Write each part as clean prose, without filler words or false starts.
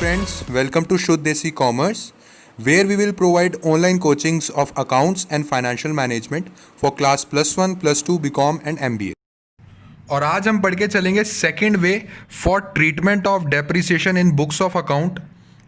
friends, welcome to Shuddh Desi Commerce, where we will provide online coachings of accounts and financial management for class +1, +2, BCom and MBA. और आज हम पढ़ के चलेंगे second way for treatment of depreciation in books of account,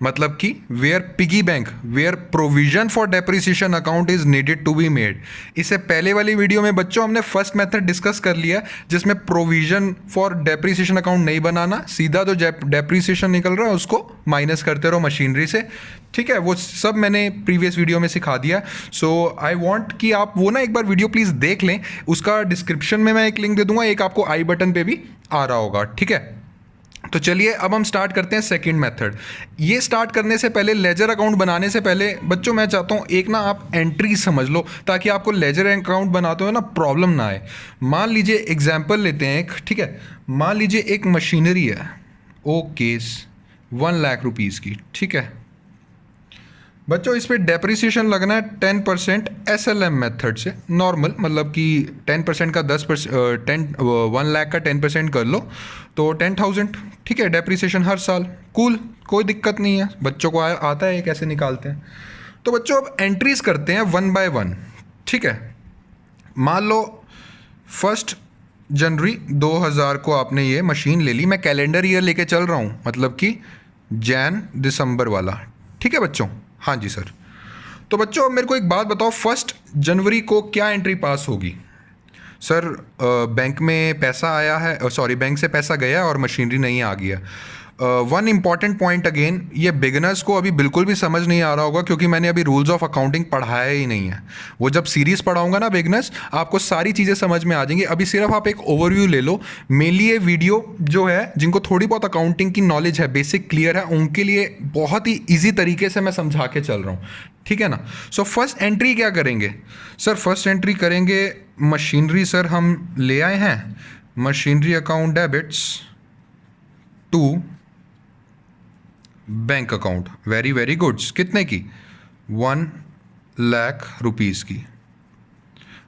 मतलब कि where piggy bank where provision for depreciation account is needed to be made. इससे पहले वाली वीडियो में बच्चों हमने फर्स्ट मेथड डिस्कस कर लिया, जिसमें प्रोविजन फॉर डेप्रिसिएशन अकाउंट नहीं बनाना, सीधा जो डेप्रिसिएशन निकल रहा है उसको माइनस करते रहो मशीनरी से। ठीक है, वो सब मैंने प्रीवियस वीडियो में सिखा दिया। सो आई वांट कि आप वो ना एक बार वीडियो प्लीज़ देख लें, उसका डिस्क्रिप्शन में मैं एक लिंक दे दूंगा, एक आपको आई बटन पे भी आ रहा होगा। ठीक है, तो चलिए अब हम स्टार्ट करते हैं सेकंड मेथड। ये स्टार्ट करने से पहले, लेजर अकाउंट बनाने से पहले बच्चों मैं चाहता हूँ एक ना आप एंट्री समझ लो, ताकि आपको लेजर अकाउंट बनाते हुए ना प्रॉब्लम ना आए। मान लीजिए एग्जांपल लेते हैं एक, ठीक है, मान लीजिए एक मशीनरी है, ओ केस 1 लाख रुपीज़ की। ठीक है बच्चों, इस पर डेप्रिसिएशन लगना है 10% SLM मेथड से, नॉर्मल, मतलब कि 10% का 10%, 1 लाख का 10% कर लो तो 10,000। ठीक है, डेप्रिसिएशन हर साल, कूल, कोई दिक्कत नहीं है, बच्चों को आता है कैसे निकालते हैं। तो बच्चों अब एंट्रीज करते हैं 1 बाय 1। ठीक है, मान लो 1 जनवरी 2000 को आपने ये मशीन ले ली, मैं कैलेंडर ईयर लेके चल रहा हूँ, मतलब कि जैन दिसंबर वाला। ठीक है बच्चों, हाँ जी सर। तो बच्चों अब मेरे को एक बात बताओ, 1 जनवरी को क्या एंट्री पास होगी? सर बैंक में पैसा आया है, सॉरी बैंक से पैसा गया और मशीनरी नहीं आ गया। वन इंपॉर्टेंट पॉइंट अगेन, ये बिगनर्स को अभी बिल्कुल भी समझ नहीं आ रहा होगा, क्योंकि मैंने अभी रूल्स ऑफ अकाउंटिंग पढ़ाया ही नहीं है। वो जब सीरीज़ पढ़ाऊंगा ना बिगनर्स, आपको सारी चीज़ें समझ में आ जाएंगी। अभी सिर्फ आप एक ओवरव्यू ले लो। मेनली ये वीडियो जो है, जिनको थोड़ी बहुत अकाउंटिंग की नॉलेज है, बेसिक क्लियर है, उनके लिए बहुत ही ईजी तरीके से मैं समझा के चल रहा हूँ। ठीक है ना। सो फर्स्ट एंट्री क्या करेंगे? सर फर्स्ट एंट्री करेंगे मशीनरी, सर हम ले आए हैं machinery account debits to bank account. Very very goods, कितने की? 1 लाख रुपीज़ की।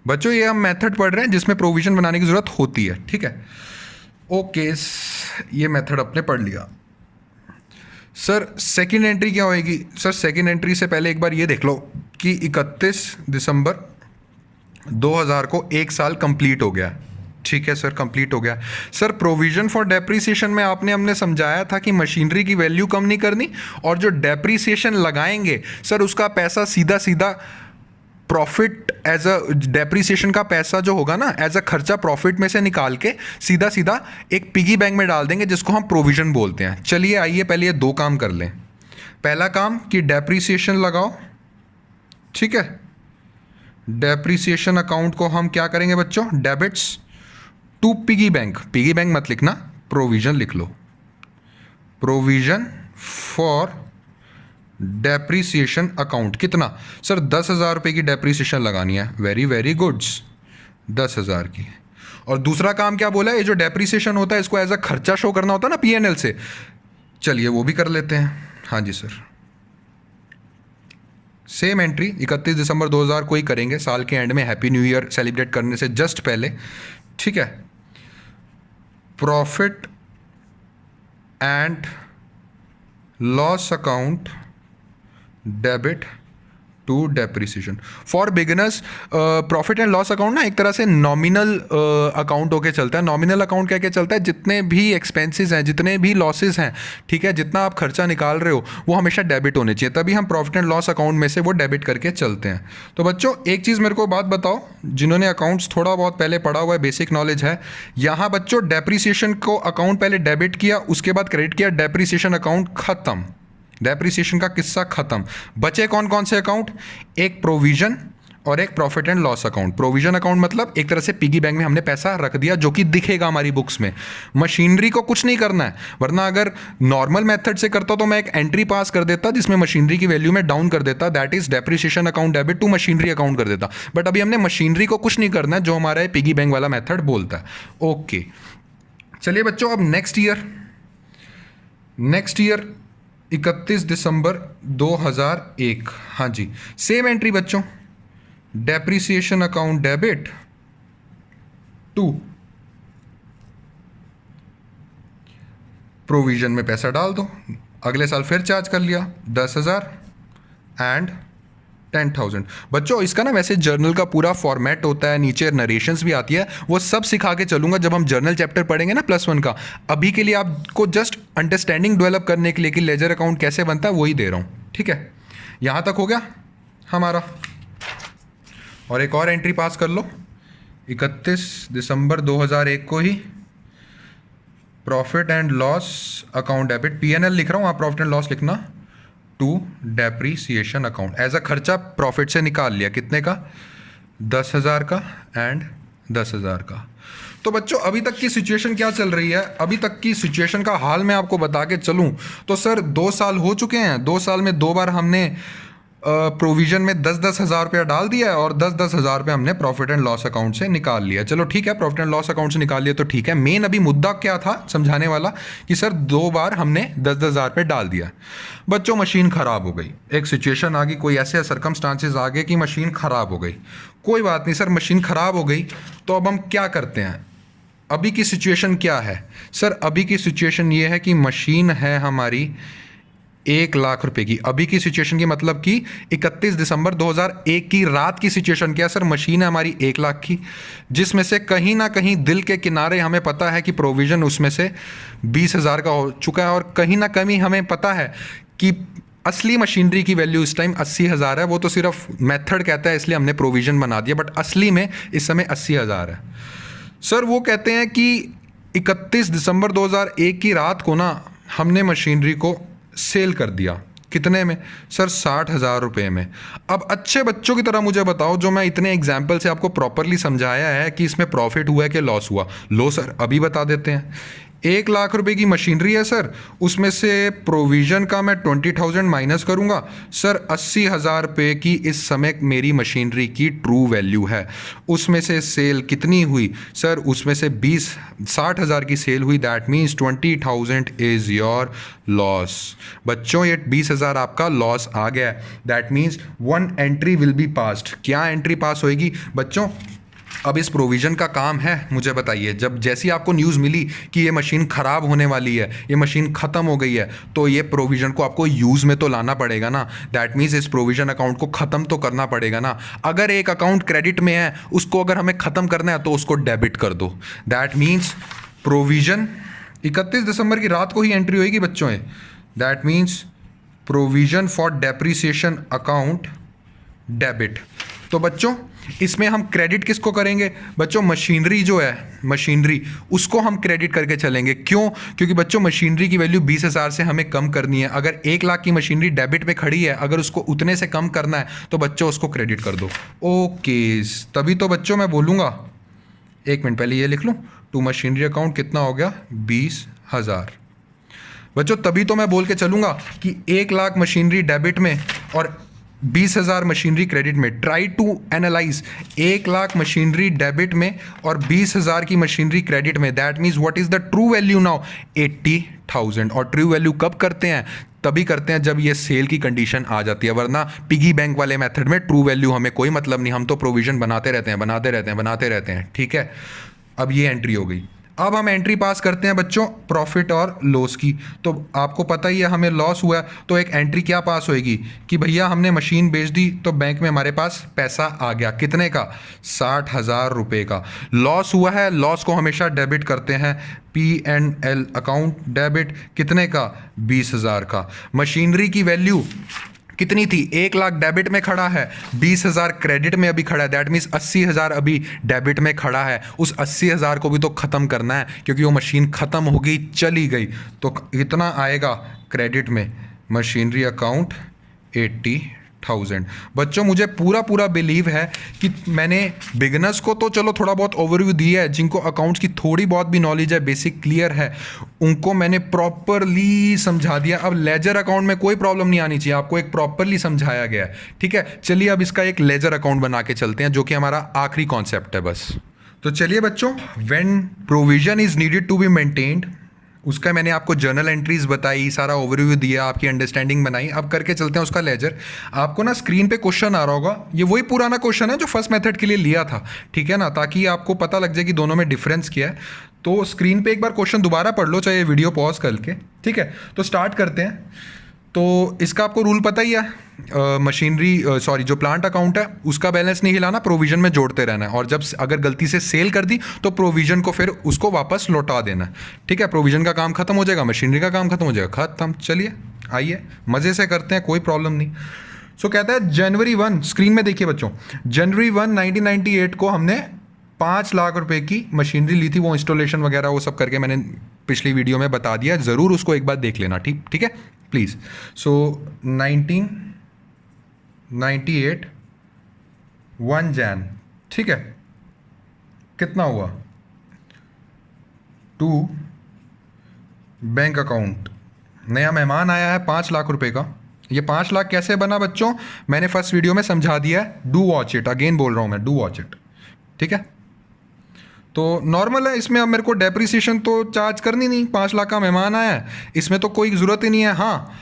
बच्चों ये हम मेथड पढ़ रहे हैं जिसमें प्रोविजन बनाने की ज़रूरत होती है। ठीक है, ओके, ये मेथड अपने पढ़ लिया। सर सेकंड एंट्री क्या होएगी? सर सेकंड एंट्री से पहले एक बार ये देख लो कि 31 दिसंबर 2000 को 1 साल कंप्लीट हो गया। ठीक है सर, कंप्लीट हो गया। सर प्रोविजन फॉर डेप्रिसिएशन में आपने हमने समझाया था कि मशीनरी की वैल्यू कम नहीं करनी, और जो डेप्रिसिएशन लगाएंगे सर उसका पैसा सीधा सीधा प्रॉफिट, एज अ डेप्रिसिएशन का पैसा जो होगा ना, एज अ खर्चा प्रॉफिट में से निकाल के सीधा सीधा एक पिगी बैंक में डाल देंगे, जिसको हम प्रोविजन बोलते हैं। चलिए आइए पहले ये 2 काम कर लें। पहला काम कि डेप्रिसिएशन लगाओ। ठीक है, डेप्रिसिएशन अकाउंट को हम क्या करेंगे बच्चों? Debits to piggy bank. Piggy bank मत लिखना, प्रोविजन लिख लो। प्रोविजन फॉर डेप्रिसिएशन अकाउंट कितना? सर 10,000 रुपये की डेप्रिसिएशन लगानी है। वेरी वेरी गुड्स, 10,000 की। और दूसरा काम क्या बोला है? ये जो डेप्रिसिएशन होता है इसको एज अ खर्चा शो करना होता है ना PNL से। चलिए वो भी कर लेते हैं। हाँ जी सर, सेम एंट्री 31 दिसंबर 2000 को ही करेंगे, साल के एंड में हैप्पी न्यू ईयर सेलिब्रेट करने से जस्ट पहले। ठीक है, profit and loss account debit to depreciation for beginners. Profit and loss account ना एक तरह से नॉमिनल अकाउंट होके चलता है। नॉमिनल अकाउंट क्या क्या चलता है? जितने भी एक्सपेंसेस हैं, जितने भी लॉसेस हैं, ठीक है, जितना आप खर्चा निकाल रहे हो वो हमेशा डेबिट होने चाहिए, तभी हम प्रॉफिट एंड लॉस अकाउंट में से वो डेबिट करके चलते हैं। तो बच्चों एक चीज़ मेरे को बात बताओ, जिन्होंने अकाउंट्स थोड़ा बहुत पहले पढ़ा हुआ है, बेसिक नॉलेज है, यहाँ बच्चों डेप्रिसिएशन को अकाउंट पहले डेबिट किया, उसके बाद क्रेडिट किया, डेप्रिसिएशन अकाउंट खत्म, डेप्रिसिएशन का किस्सा खत्म। बचे कौन कौन से अकाउंट? एक प्रोविजन और एक profit and loss account. Provision account मतलब एक तरह से पिगी बैंक में हमने पैसा रख दिया, जो कि दिखेगा हमारी बुक्स में। मशीनरी को कुछ नहीं करना है, वरना अगर नॉर्मल मेथड से करता तो मैं एक एंट्री पास कर देता जिसमें मशीनरी की वैल्यू में डाउन कर देता, that is depreciation account debit to machinery account कर देता। बट अभी हमने मशीनरी को कुछ नहीं करना है, जो हमारा पिगी बैंक वाला मेथड बोलता है। ओके, चलिए बच्चों अब नेक्स्ट ईयर 31 दिसंबर 2001। हाँ जी, सेम एंट्री बच्चों, depreciation account debit to provision में पैसा डाल दो, अगले साल फिर चार्ज कर लिया 10,000 एंड 10,000। बच्चों इसका ना वैसे जर्नल का पूरा फॉर्मेट होता है, नीचे नरेशंस भी आती है, वो सब सिखा के चलूंगा जब हम जर्नल चैप्टर पढ़ेंगे ना +1 का। अभी के लिए आपको जस्ट अंडरस्टैंडिंग डेवलप करने के लिए कि लेजर अकाउंट कैसे बनता है वही दे रहा हूँ, ठीक है। यहाँ तक हो गया हमारा, और एक और एंट्री पास कर लो। 31 दिसंबर 2001 को ही profit and loss account debit, PNL लिख रहा हूँ, आप प्रॉफिट एंड लॉस लिखना, to depreciation account as a खर्चा प्रॉफिट से निकाल लिया, कितने का, 10,000 का एंड 10,000 का। तो बच्चों अभी तक की सिचुएशन क्या चल रही है, अभी तक की सिचुएशन का हाल मैं आपको बता के चलूं तो सर 2 साल हो चुके हैं, 2 साल में 2 बार हमने प्रोविज़न में 10-10 हज़ार रुपया डाल दिया है और 10-10 हज़ार रुपये हमने प्रॉफिट एंड लॉस अकाउंट से निकाल लिया। चलो ठीक है, प्रॉफिट एंड लॉस अकाउंट से निकाल लिया तो ठीक है। मेन अभी मुद्दा क्या था समझाने वाला कि सर 2 बार हमने 10-10 हज़ार रुपये डाल दिया। बच्चों मशीन ख़राब हो गई, एक सिचुएशन आ गई, कोई ऐसे सर्कमस्टांसेस आ गए कि मशीन ख़राब हो गई। कोई बात नहीं सर, मशीन ख़राब हो गई तो अब हम क्या करते हैं। अभी की सिचुएशन क्या है सर, अभी की सिचुएशन ये है कि मशीन है हमारी 1 लाख रुपए की। अभी की सिचुएशन की मतलब कि 31 दिसंबर 2001 की रात की सिचुएशन क्या है सर, मशीन है हमारी 1 लाख की, जिसमें से कहीं ना कहीं दिल के किनारे हमें पता है कि प्रोविज़न उसमें से 20,000 का हो चुका है, और कहीं ना कहीं हमें पता है कि असली मशीनरी की वैल्यू इस टाइम 80,000 है। वो तो सिर्फ मेथड कहता है इसलिए हमने प्रोविज़न बना दिया, बट असली में इस समय 80,000 है। सर वो कहते हैं कि 31 दिसंबर 2001 की रात को ना हमने मशीनरी को सेल कर दिया, कितने में सर, 60,000 रुपये में। अब अच्छे बच्चों की तरह मुझे बताओ, जो मैं इतने एग्जाम्पल से आपको प्रॉपरली समझाया है कि इसमें प्रॉफिट हुआ है कि लॉस हुआ। लो सर अभी बता देते हैं। 1 लाख रुपए की मशीनरी है सर, उसमें से प्रोविज़न का मैं 20,000 माइनस करूंगा सर, 80,000 रुपये की इस समय मेरी मशीनरी की ट्रू वैल्यू है। उसमें से सेल कितनी हुई सर, उसमें से 60,000 की सेल हुई, that means 20,000 is your loss. बच्चों ये 20,000 आपका लॉस आ गया, that means 1 entry will be passed. क्या एंट्री पास होएगी बच्चों, अब इस प्रोविज़न का काम है, मुझे बताइए, जब जैसी आपको न्यूज़ मिली कि ये मशीन ख़राब होने वाली है, ये मशीन ख़त्म हो गई है, तो ये प्रोविज़न को आपको यूज़ में तो लाना पड़ेगा ना। दैट मीन्स इस प्रोविज़न अकाउंट को ख़त्म तो करना पड़ेगा ना। अगर एक अकाउंट क्रेडिट में है, उसको अगर हमें ख़त्म करना है तो उसको डेबिट कर दो। दैट मीन्स प्रोविज़न 31 दिसंबर की रात को ही एंट्री होगी बच्चों, that means provision for depreciation account debit. तो बच्चों इसमें हम क्रेडिट किसको करेंगे बच्चों, मशीनरी जो है, मशीनरी उसको हम क्रेडिट करके चलेंगे। क्यों, क्योंकि बच्चों मशीनरी की वैल्यू 20,000 से हमें कम करनी है। अगर 1 लाख की मशीनरी डेबिट में खड़ी है, अगर उसको उतने से कम करना है तो बच्चों उसको क्रेडिट कर दो। ओके, तभी तो बच्चों मैं बोलूँगा, 1 मिनट पहले ये लिख लूँ, टू मशीनरी अकाउंट कितना हो गया, 20,000। बच्चों तभी तो मैं बोल के चलूँगा कि 1 लाख मशीनरी डेबिट में और 20,000 मशीनरी क्रेडिट में। Try to analyse 1 lakh machinery debit में और 20,000 की मशीनरी क्रेडिट में, that means what is the true value now, 80,000। और ट्रू वैल्यू कब करते हैं, तभी करते हैं जब ये सेल की कंडीशन आ जाती है, वरना पिगी बैंक वाले मेथड में ट्रू वैल्यू हमें कोई मतलब नहीं, हम तो प्रोविजन बनाते रहते हैं। ठीक है, अब ये एंट्री हो गई। अब हम एंट्री पास करते हैं बच्चों प्रॉफिट और लॉस की। तो आपको पता ही है हमें लॉस हुआ है, तो एक एंट्री क्या पास होएगी कि भैया हमने मशीन बेच दी तो बैंक में हमारे पास पैसा आ गया, कितने का, 60,000 रुपये का। लॉस हुआ है, लॉस को हमेशा डेबिट करते हैं, P&L अकाउंट डेबिट, कितने का, 20,000 का। मशीनरी की वैल्यू कितनी थी, 1 लाख डेबिट में खड़ा है, 20,000 क्रेडिट में अभी खड़ा है, दैट मीन्स 80,000 अभी डेबिट में खड़ा है। उस 80,000 को भी तो ख़त्म करना है, क्योंकि वो मशीन ख़त्म हो गई, चली गई, तो इतना आएगा क्रेडिट में, मशीनरी अकाउंट 80,000। बच्चों मुझे पूरा बिलीव है कि मैंने बिगनर्स को तो चलो थोड़ा बहुत ओवरव्यू दिया है, जिनको अकाउंट्स की थोड़ी बहुत भी नॉलेज है, बेसिक क्लियर है, उनको मैंने प्रॉपरली समझा दिया। अब लेजर अकाउंट में कोई प्रॉब्लम नहीं आनी चाहिए, आपको एक प्रॉपरली समझाया गया है। ठीक है, चलिए अब इसका एक लेजर अकाउंट बना के चलते हैं, जो कि हमारा आखिरी कॉन्सेप्ट है बस। तो चलिए बच्चों, when provision is needed to be maintained, उसका मैंने आपको जर्नल एंट्रीज बताई, सारा ओवरव्यू दिया, आपकी अंडरस्टैंडिंग बनाई। अब करके चलते हैं उसका लेजर। आपको ना स्क्रीन पे क्वेश्चन आ रहा होगा, ये वही पुराना क्वेश्चन है जो फर्स्ट मेथड के लिए लिया था, ठीक है ना, ताकि आपको पता लग जाए कि दोनों में डिफरेंस क्या है। तो स्क्रीन पे एक बार क्वेश्चन दोबारा पढ़ लो, चाहे वीडियो पॉज करके, ठीक है। तो स्टार्ट करते हैं। तो इसका आपको रूल पता ही है, जो प्लांट अकाउंट है उसका बैलेंस नहीं हिलाना, प्रोविजन में जोड़ते रहना है, और जब अगर गलती से सेल कर दी तो प्रोविजन को फिर उसको वापस लौटा देना, ठीक है। प्रोविजन का काम खत्म हो जाएगा, मशीनरी का काम खत्म हो जाएगा, खत्म। चलिए आइए मज़े से करते हैं, कोई प्रॉब्लम नहीं। सो कहता है जनवरी 1, स्क्रीन में देखिए बच्चों, जनवरी 1 1998 को हमने 5 लाख रुपए की मशीनरी ली थी। वो इंस्टॉलेशन वगैरह वो सब करके मैंने पिछली वीडियो में बता दिया, ज़रूर उसको एक बार देख लेना, ठीक है प्लीज़। सो 1998 1 जैन, ठीक है, कितना हुआ, टू बैंक अकाउंट नया मेहमान आया है 5 लाख रुपए का। ये 5 लाख कैसे बना बच्चों, मैंने फर्स्ट वीडियो में समझा दिया है, डू वॉच इट, अगेन बोल रहा हूँ मैं, डू वॉच इट, ठीक है। तो नॉर्मल है, इसमें अब मेरे को डेप्रिसिएशन तो चार्ज करनी नहीं, 5 लाख का मेहमान आया है, इसमें तो कोई ज़रूरत ही नहीं है। हाँ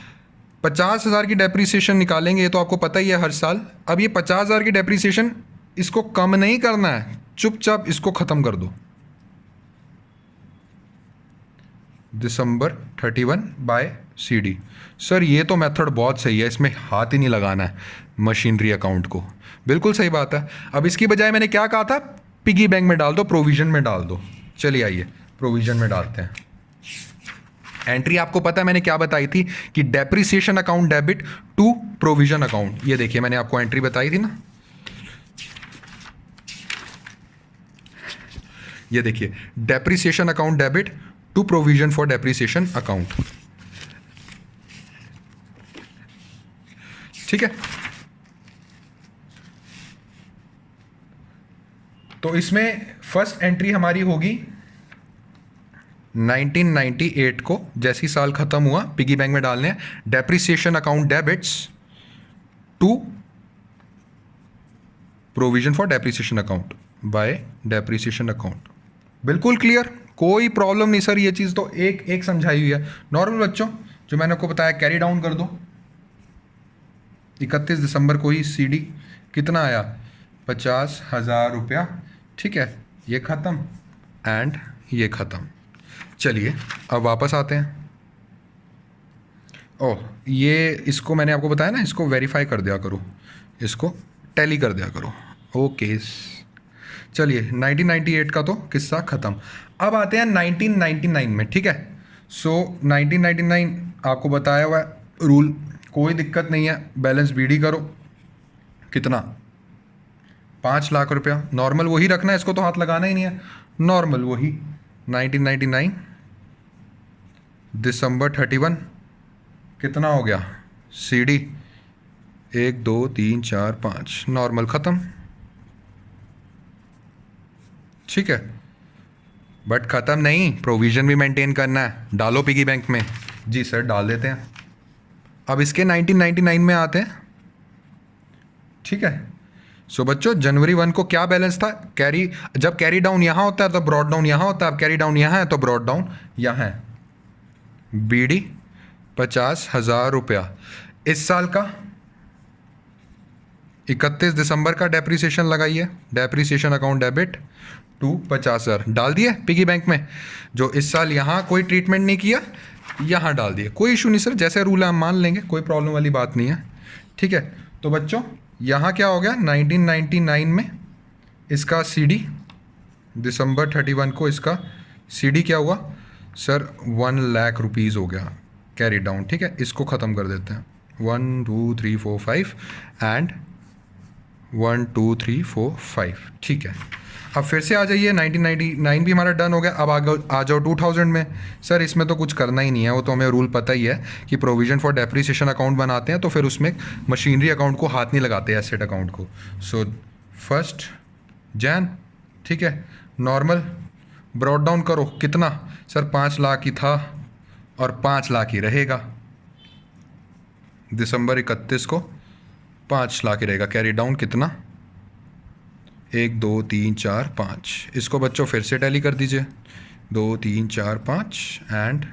50,000 की डेप्रिसिएशन निकालेंगे, ये तो आपको पता ही है हर साल। अब ये 50,000 की डेप्रिसिएशन, इसको कम नहीं करना है, चुपचाप इसको ख़त्म कर दो, दिसंबर 31 बाय CD। सर ये तो मेथड बहुत सही है, इसमें हाथ ही नहीं लगाना है मशीनरी अकाउंट को, बिल्कुल सही बात है। अब इसकी बजाय मैंने क्या कहा था, पिगी बैंक में डाल दो, प्रोविजन में डाल दो। चलिए आइए प्रोविजन में डालते हैं। एंट्री आपको पता है मैंने क्या बताई थी कि depreciation account debit to provision account, ये देखिए मैंने आपको एंट्री बताई थी ना, ये देखिए depreciation account debit to provision for depreciation account, ठीक है। तो इसमें फर्स्ट एंट्री हमारी होगी 1998 को, जैसी साल खत्म हुआ पिगी बैंक में डालने हैं, depreciation account debits to provision for depreciation account by depreciation account. बिल्कुल क्लियर, कोई प्रॉब्लम नहीं सर, ये चीज़ तो एक एक समझाई हुई है। नॉर्मल बच्चों जो मैंने आपको बताया, कैरी डाउन कर दो, 31 दिसंबर को ही CD कितना आया, 50,000 रुपया, ठीक है। ये ख़त्म एंड ये ख़त्म। चलिए अब वापस आते हैं। ओह ये इसको मैंने आपको बताया ना, इसको वेरीफाई कर दिया करो, इसको टैली कर दिया करो, ओके। चलिए 1998 का तो किस्सा ख़त्म। अब आते हैं 1999 में, ठीक है। सो 1999 आपको बताया हुआ है रूल, कोई दिक्कत नहीं है, बैलेंस BD करो, कितना, 5 लाख रुपया, नॉर्मल वही रखना है, इसको तो हाथ लगाना ही नहीं है, नॉर्मल वही। 1999 दिसंबर 31 कितना हो गया, CD 1 2 3 4 5, नॉर्मल ख़त्म, ठीक है। बट ख़त्म नहीं, प्रोविज़न भी मेंटेन करना है, डालो पिगी बैंक में। जी सर डाल देते हैं। अब इसके 1999 में आते हैं, ठीक है। सो बच्चों जनवरी 1 को क्या बैलेंस था, कैरी, जब कैरी डाउन यहाँ होता है तो ब्रॉड डाउन यहाँ होता है, अब कैरी डाउन यहाँ है तो ब्रॉड डाउन यहाँ है, BD 50,000 रुपया। इस साल का 31 दिसंबर का डेप्रिसिएशन लगाइए, डेप्रिसिएशन अकाउंट डेबिट टू 50,000 डाल दिए पिगी बैंक में। जो इस साल यहाँ कोई ट्रीटमेंट नहीं किया, यहाँ डाल दिए, कोई इशू नहीं सर, जैसे रूल है हम मान लेंगे, कोई प्रॉब्लम वाली बात नहीं है, ठीक है। तो बच्चों यहाँ क्या हो गया, 1999 में इसका CD दिसंबर 31 को इसका CD क्या हुआ सर, 1 लाख रुपीज़ हो गया कैरी डाउन, ठीक है। इसको ख़त्म कर देते हैं, 1 2 3 4 5 एंड 1 2 3 4 5, ठीक है। अब फिर से आ जाइए, 1999 भी हमारा डन हो गया। अब आ जाओ 2000 में। सर इसमें तो कुछ करना ही नहीं है, वो तो हमें रूल पता ही है कि प्रोविजन फॉर डेप्रिसिएशन अकाउंट बनाते हैं तो फिर उसमें मशीनरी अकाउंट को हाथ नहीं लगाते, एसेट अकाउंट को। सो 1 जैन, ठीक है, नॉर्मल ब्रॉड डाउन करो, कितना सर, 5 लाख ही था और 5 लाख ही रहेगा, दिसंबर 31 को 5 लाख ही रहेगा। कैरी डाउन कितना, 1 2 3 4 5, इसको बच्चों फिर से टैली कर दीजिए, 2 3 4 5 एंड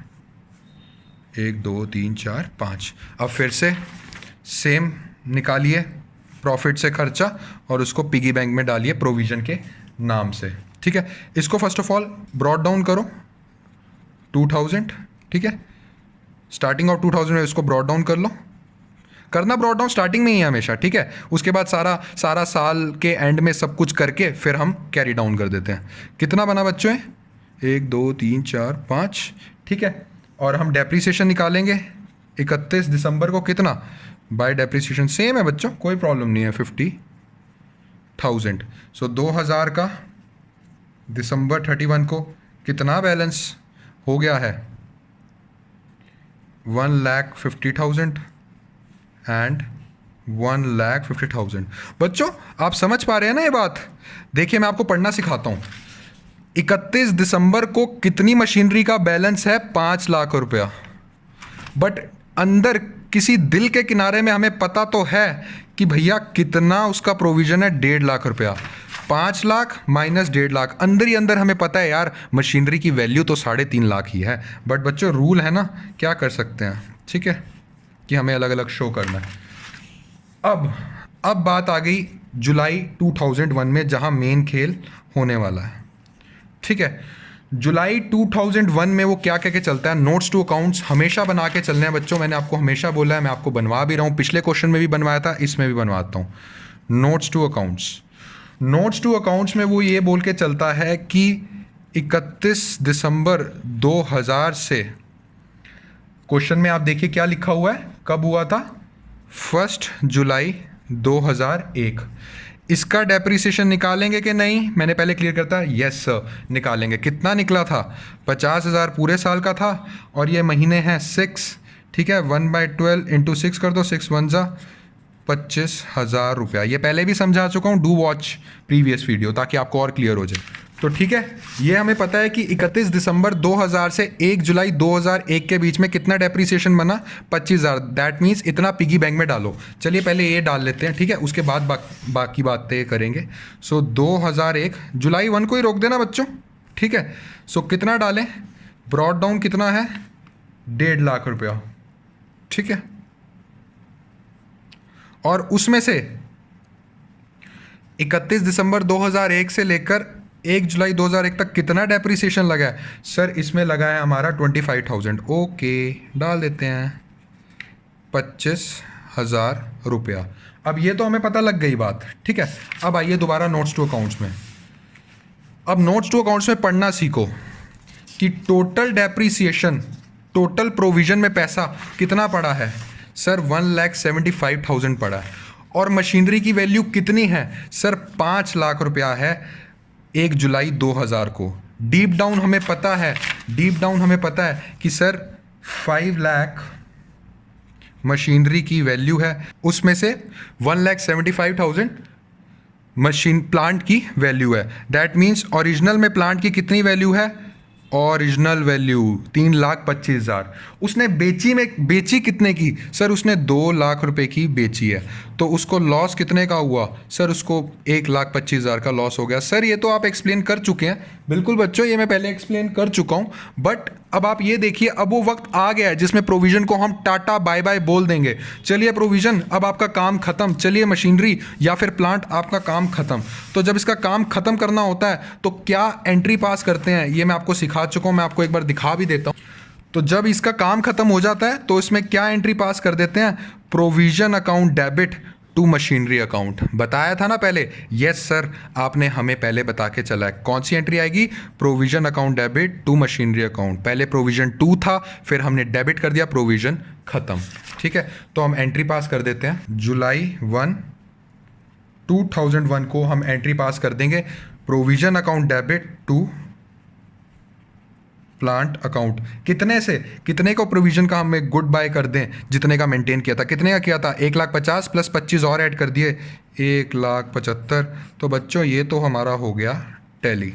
1 2 3 4 5। अब फिर से सेम निकालिए प्रॉफिट से खर्चा और उसको पिगी बैंक में डालिए प्रोविज़न के नाम से। ठीक है, इसको first of all brought down करो 2000। ठीक है, स्टार्टिंग ऑफ 2000 में इसको ब्रॉड डाउन कर लो। करना ब्रॉड डाउन स्टार्टिंग में ही है हमेशा। ठीक है, उसके बाद सारा साल के एंड में सब कुछ करके फिर हम कैरी डाउन कर देते हैं। कितना बना बच्चों? 1 2 3 4 5। ठीक है, और हम डेप्रीसिएशन निकालेंगे 31 दिसंबर को। कितना बाय डेप्रीसिएशन? सेम है बच्चों, कोई प्रॉब्लम नहीं है, 50,000। सो 2000 का दिसंबर 31 को कितना बैलेंस हो गया है? 1,50,000 एंड 1,50,000। बच्चों आप समझ पा रहे हैं ना ये बात? देखिए मैं आपको पढ़ना सिखाता हूँ। 31 दिसंबर को कितनी मशीनरी का बैलेंस है? 5 लाख रुपया। बट अंदर किसी दिल के किनारे में हमें पता तो है कि भैया कितना उसका प्रोविजन है, 1.5 लाख रुपया। 5 लाख माइनस 1.5 लाख, अंदर ही अंदर हमें पता है यार मशीनरी की वैल्यू तो 3.5 लाख ही है। बट बच्चों रूल है ना, क्या कर सकते हैं। ठीक है, कि हमें अलग अलग शो करना है। अब बात आ गई जुलाई 2001 में, जहां मेन खेल होने वाला है। ठीक है, जुलाई 2001 में वो क्या कह के चलता है? नोट्स टू अकाउंट्स हमेशा बना के चलने हैं बच्चों। मैंने आपको हमेशा बोला है, मैं आपको बनवा भी रहा हूँ, पिछले क्वेश्चन में भी बनवाया था, इसमें भी बनवाता हूँ। नोट्स टू अकाउंट्स में वो ये बोल के चलता है कि 31 दिसंबर 2000 से, क्वेश्चन में आप देखिए क्या लिखा हुआ है, कब हुआ था? 1 जुलाई 2001। इसका डेप्रीसिएशन निकालेंगे कि नहीं? मैंने पहले क्लियर करता है, यस सर निकालेंगे। कितना निकला था? 50,000 पूरे साल का था, और ये महीने हैं 6। ठीक है, 1/12 इंटू 6 कर दो, 6 1 जा 25,000 रुपया। ये पहले भी समझा चुका हूँ, डू वॉच प्रीवियस वीडियो ताकि आपको और क्लियर हो जाए। तो ठीक है, ये हमें पता है कि 31 दिसंबर 2000 से 1 जुलाई 2001 के बीच में कितना डेप्रीसिएशन बना? 25,000। दैट मीन्स इतना पिगी बैंक में डालो। चलिए पहले ये डाल लेते हैं। ठीक है, उसके बाद बाकी बातें करेंगे। सो 2001 जुलाई 1 को ही रोक देना बच्चों। ठीक है, सो कितना डालें? ब्रॉड डाउन कितना है? 1.5 लाख रुपया। ठीक है, और उसमें से 31 दिसंबर 2001 से लेकर 1 जुलाई 2001 तक कितना डेप्रीसिएशन लगा है? सर इसमें लगा है हमारा 25,000। ओके, डाल देते हैं 25,000 रुपया। अब ये तो हमें पता लग गई बात। ठीक है, अब आइए दोबारा नोट्स टू अकाउंट्स में। अब नोट्स टू अकाउंट्स में पढ़ना सीखो कि टोटल डेप्रीसिएशन, टोटल प्रोविजन में पैसा कितना पड़ा है? सर 1,75,000 पड़ा है। और मशीनरी की वैल्यू कितनी है? सर 5 लाख रुपया है 1 जुलाई 2000 को। डीप डाउन हमें पता है कि सर 5 लाख मशीनरी की वैल्यू है, उसमें से 1,75,000 मशीन प्लांट की वैल्यू है। दैट मीन्स ओरिजिनल में प्लांट की कितनी वैल्यू है? Original value 3,25,000। उसने बेची कितने की? सर उसने 2 लाख रुपए की बेची है, तो उसको लॉस कितने का हुआ? सर उसको 1,25,000 का लॉस हो गया। सर ये तो आप एक्सप्लेन कर चुके हैं। बिल्कुल बच्चों, ये मैं पहले एक्सप्लेन कर चुका हूँ। बट अब आप ये देखिए, अब वो वक्त आ गया है जिसमें प्रोविजन को हम टाटा बाय बाय बोल देंगे। चलिए प्रोविजन, अब आपका काम खत्म। चलिए मशीनरी या फिर प्लांट, आपका काम खत्म। तो जब इसका काम खत्म करना होता है तो क्या एंट्री पास करते हैं, ये मैं आपको सिखा चुका हूँ, मैं आपको एक बार दिखा भी देता हूँ। तो जब इसका काम खत्म हो जाता है तो इसमें क्या एंट्री पास कर देते हैं? Provision account debit to machinery account. बताया था ना पहले? यस सर, आपने हमें पहले बता के चला है। कौन सी एंट्री आएगी? Provision account debit to machinery account. पहले प्रोविजन 2 था, फिर हमने डेबिट कर दिया, प्रोविजन खत्म। ठीक है, तो हम एंट्री पास कर देते हैं। जुलाई 1 2001 को हम एंट्री पास कर देंगे, provision account debit to plant account. कितने से कितने को प्रोविजन का हमें गुड बाय कर दें? जितने का मेंटेन किया था। कितने का किया था? 1,50,000 प्लस 25 और ऐड कर दिए, 1,75,000। तो बच्चों ये तो हमारा हो गया टैली।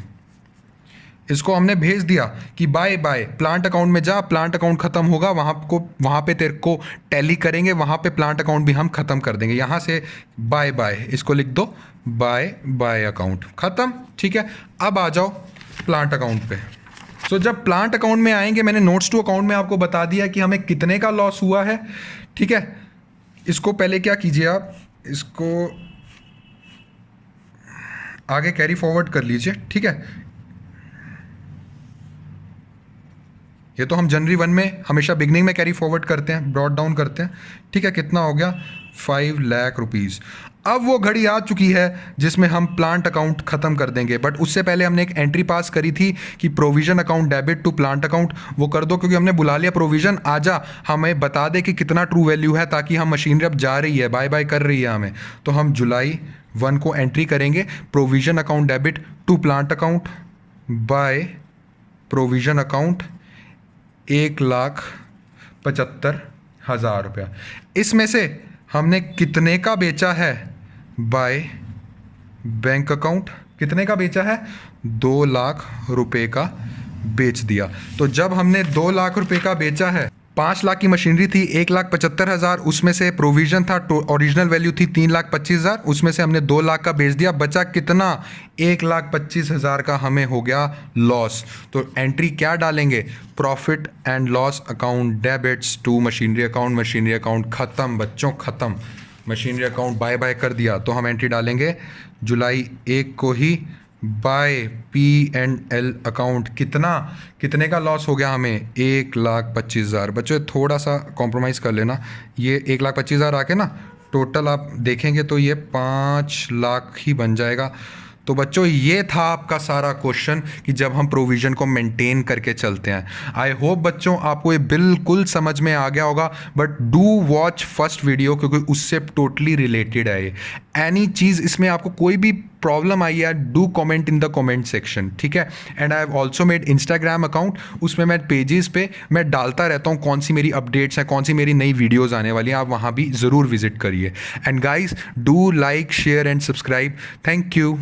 इसको हमने भेज दिया कि बाय बाय, प्लांट अकाउंट में जा, प्लांट अकाउंट खत्म होगा, वहाँ पे तेरे को टैली करेंगे, वहाँ पे प्लांट अकाउंट भी हम खत्म कर देंगे। यहाँ से बाय बाय, इसको लिख दो बाय बाय अकाउंट, खत्म। ठीक है, अब आ जाओ प्लांट अकाउंट पे। सो जब प्लांट अकाउंट में आएंगे, मैंने नोट्स टू अकाउंट में आपको बता दिया कि हमें कितने का लॉस हुआ है, ठीक है। इसको पहले क्या कीजिए, आप इसको आगे कैरी फॉरवर्ड कर लीजिए, ठीक है। ये तो हम जनवरी 1 में हमेशा बिगनिंग में कैरी फॉरवर्ड करते हैं, ब्रॉड डाउन करते हैं, ठीक है। कितना हो गया, 5 लाख रुपीज़। अब वो घड़ी आ चुकी है जिसमें हम प्लांट अकाउंट ख़त्म कर देंगे, बट उससे पहले हमने एक एंट्री पास करी थी कि provision account debit to plant account, वो कर दो, क्योंकि हमने बुला लिया प्रोविज़न। आजा हमें बता दे कि कितना ट्रू वैल्यू है, ताकि हम मशीनरी अब जा रही है, बाय बाय कर रही है हमें। तो हम जुलाई 1 को एंट्री करेंगे, provision account debit to plant account by provision account 1,75,000 रुपया। इसमें से हमने कितने का बेचा है, बाय बैंक अकाउंट कितने का बेचा है, 2 लाख रुपए का बेच दिया। तो जब हमने 2 लाख रुपए का बेचा है, 5 लाख की मशीनरी थी, 1,75,000, उसमें से प्रोविजन था, ओरिजिनल वैल्यू थी 3,25,000, उसमें से हमने 2 लाख का बेच दिया, बचा कितना, 1,25,000 का हमें हो गया लॉस। तो एंट्री क्या डालेंगे, profit and loss account debits to machinery account. Machinery account ख़त्म बच्चों, ख़त्म, मशीनरी अकाउंट बाय बाय कर दिया। तो हम एंट्री डालेंगे जुलाई 1 को ही बाय P&L अकाउंट। कितने का लॉस हो गया हमें, 1,25,000। बच्चों थोड़ा सा कॉम्प्रोमाइज़ कर लेना, ये 1,25,000 आके ना टोटल आप देखेंगे तो ये 5 लाख ही बन जाएगा। तो बच्चों ये था आपका सारा क्वेश्चन कि जब हम प्रोविज़न को मेंटेन करके चलते हैं। आई होप बच्चों आपको ये बिल्कुल समझ में आ गया होगा, but do watch first video, क्योंकि उससे टोटली रिलेटेड है ये। एनी चीज़ इसमें आपको कोई भी प्रॉब्लम आई है, do comment in the comment section, ठीक है। And I have also made Instagram account, उसमें मैं पेजेस पे मैं डालता रहता हूँ कौन सी मेरी अपडेट्स हैं, कौन सी मेरी नई वीडियोज़ आने वाली हैं, आप वहाँ भी ज़रूर विजिट करिए। And guys do like share and subscribe. Thank you.